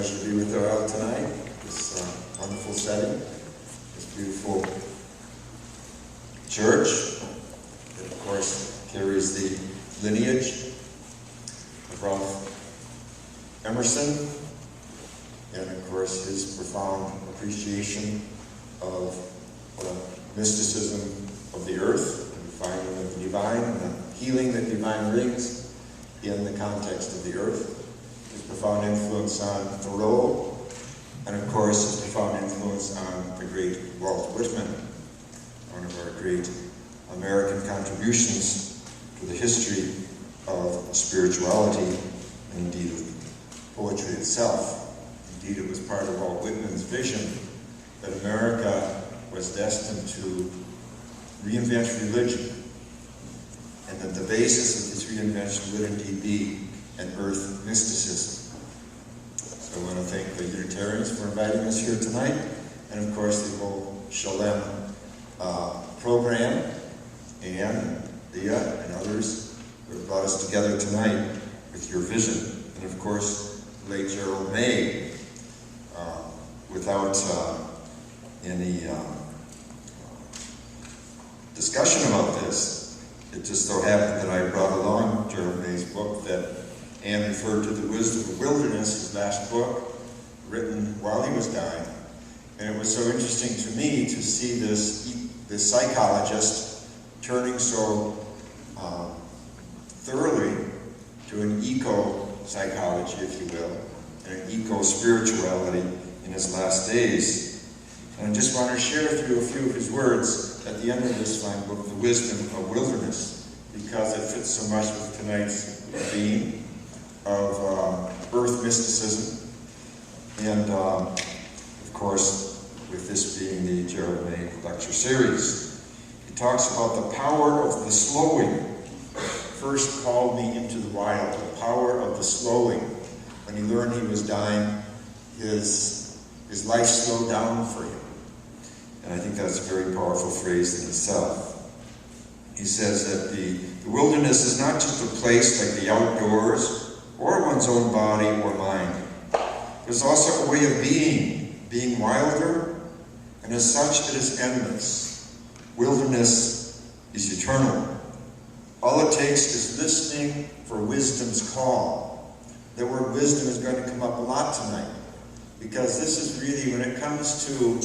pleasure to be with you all tonight. This wonderful setting, this beautiful church that, of course, carries the lineage of Ralph Emerson, and, of course, his profound appreciation of the mysticism of the earth, the finding of the divine, and the healing that divine brings in the context of the earth. His profound influence on Thoreau, and of course his profound influence on the great Walt Whitman, one of our great American contributions to the history of spirituality and indeed of poetry itself. Indeed, it was part of Walt Whitman's vision that America was destined to reinvent religion, and that the basis of this reinvention would indeed be an earth mysticism. So I want to thank the Unitarians for inviting us here tonight, and of course the whole Shalem program, and Leah and others who have brought us together tonight with your vision, and of course late Gerald May. Without any discussion about this, it just so happened that I brought along Gerald May's book that Anne referred to, The Wisdom of the Wilderness, his last book, written while he was dying. And it was so interesting to me to see this psychologist turning so thoroughly to an eco-psychology, if you will, and an eco-spirituality in his last days. And I just want to share with you a few of his words at the end of this fine book, The Wisdom of Wilderness, because it fits so much with tonight's theme of earth mysticism, and of course with this being the Gerald May lecture series. He talks about the power of the slowing. First called me into the wild, the power of the slowing. When he learned he was dying, his life slowed down for him. And I think that's a very powerful phrase in itself. He says that the wilderness is not just a place like the outdoors or one's own body or mind. There's also a way of being wilder, and as such it is endless. Wilderness is eternal. All it takes is listening for wisdom's call. The word wisdom is going to come up a lot tonight, because this is really, when it comes to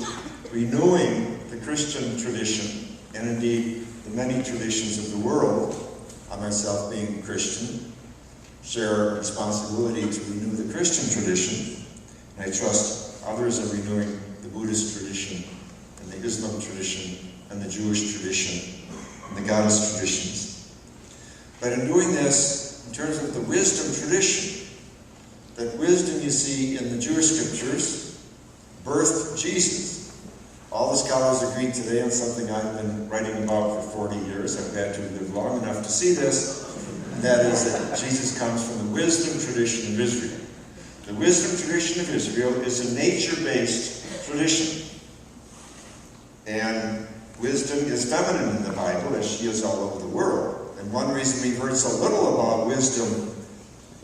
renewing the Christian tradition, and indeed the many traditions of the world, I myself being a Christian, share a responsibility to renew the Christian tradition, and I trust others are renewing the Buddhist tradition, and the Islam tradition, and the Jewish tradition, and the goddess traditions. But in doing this, in terms of the wisdom tradition, that wisdom you see in the Jewish scriptures birthed Jesus. All the scholars agree today on something I've been writing about for 40 years. I've had to live long enough to see this, and that is that Jesus comes from the wisdom tradition of Israel. The wisdom tradition of Israel is a nature-based tradition. And wisdom is feminine in the Bible, as she is all over the world. And one reason we've heard so little about wisdom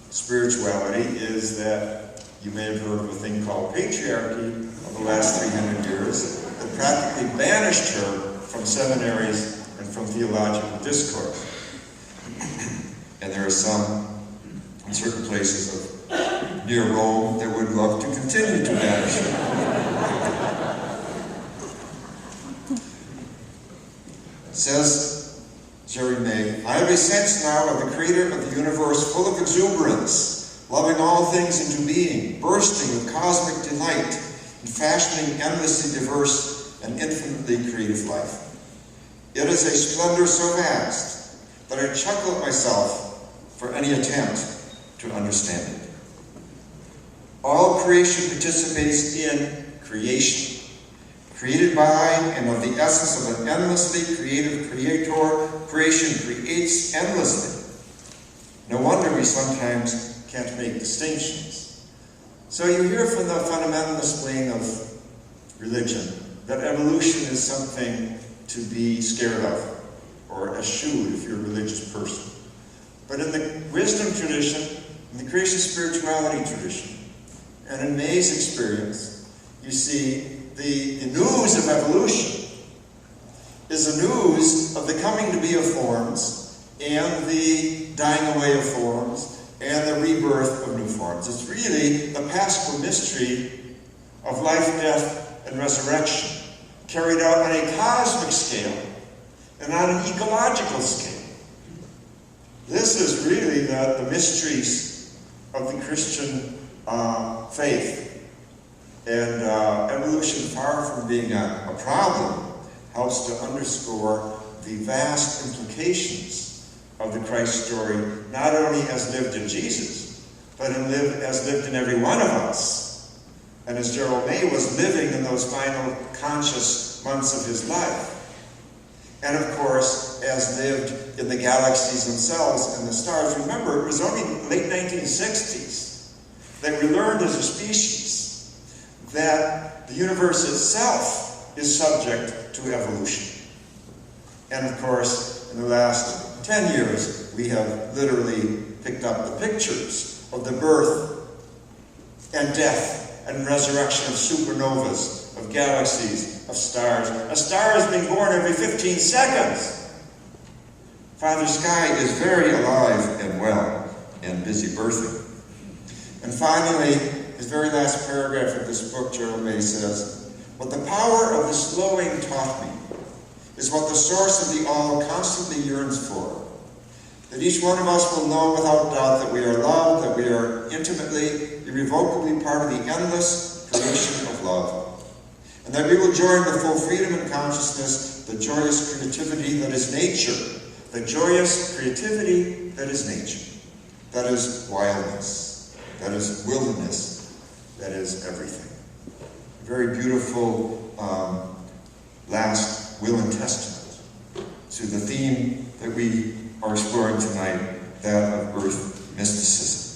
spirituality is that you may have heard of a thing called patriarchy of the last 300 years that practically banished her from seminaries and from theological discourse. And there are some in certain places of near Rome that would love to continue to banish her. It says, Jerry May, I have a sense now of the Creator of the universe full of exuberance, loving all things into being, bursting with cosmic delight, and fashioning endlessly diverse and infinitely creative life. It is a splendor so vast that I chuckle at myself for any attempt to understand it. All creation participates in creation, created by and of the essence of an endlessly creative creator. Creation creates endlessly. No wonder we sometimes can't make distinctions. So you hear from the fundamentalist wing of religion that evolution is something to be scared of, or eschewed if you're a religious person. But in the wisdom tradition, in the creation spirituality tradition, And in May's experience, you see, the news of evolution is the news of the coming to be of forms and the dying away of forms and the rebirth of new forms. It's really the paschal mystery of life, death, and resurrection, carried out on a cosmic scale and on an ecological scale. This is really the mysteries of the Christian faith. And evolution, far from being a problem, helps to underscore the vast implications of the Christ story, not only as lived in Jesus, but as lived in every one of us. And as Gerald May was living in those final conscious months of his life. And of course, as lived in the galaxies themselves and the stars. Remember, it was only the late 1960s that we learned as a species that the universe itself is subject to evolution. And of course, in the last 10 years, we have literally picked up the pictures of the birth and death and resurrection of supernovas, of galaxies, of stars. A star is being born every 15 seconds. Father Sky is very alive and well and busy birthing. And finally, his very last paragraph of this book, Gerald May says, "What the power of the slowing taught me is what the source of the all constantly yearns for. That each one of us will know without doubt that we are loved, that we are intimately, irrevocably part of the endless creation of love. And that we will join with full freedom and consciousness the joyous creativity that is nature. The joyous creativity that is nature. That is wildness. That is wilderness. That is everything." A very beautiful last will and testament to the theme that we are exploring tonight, that of earth mysticism.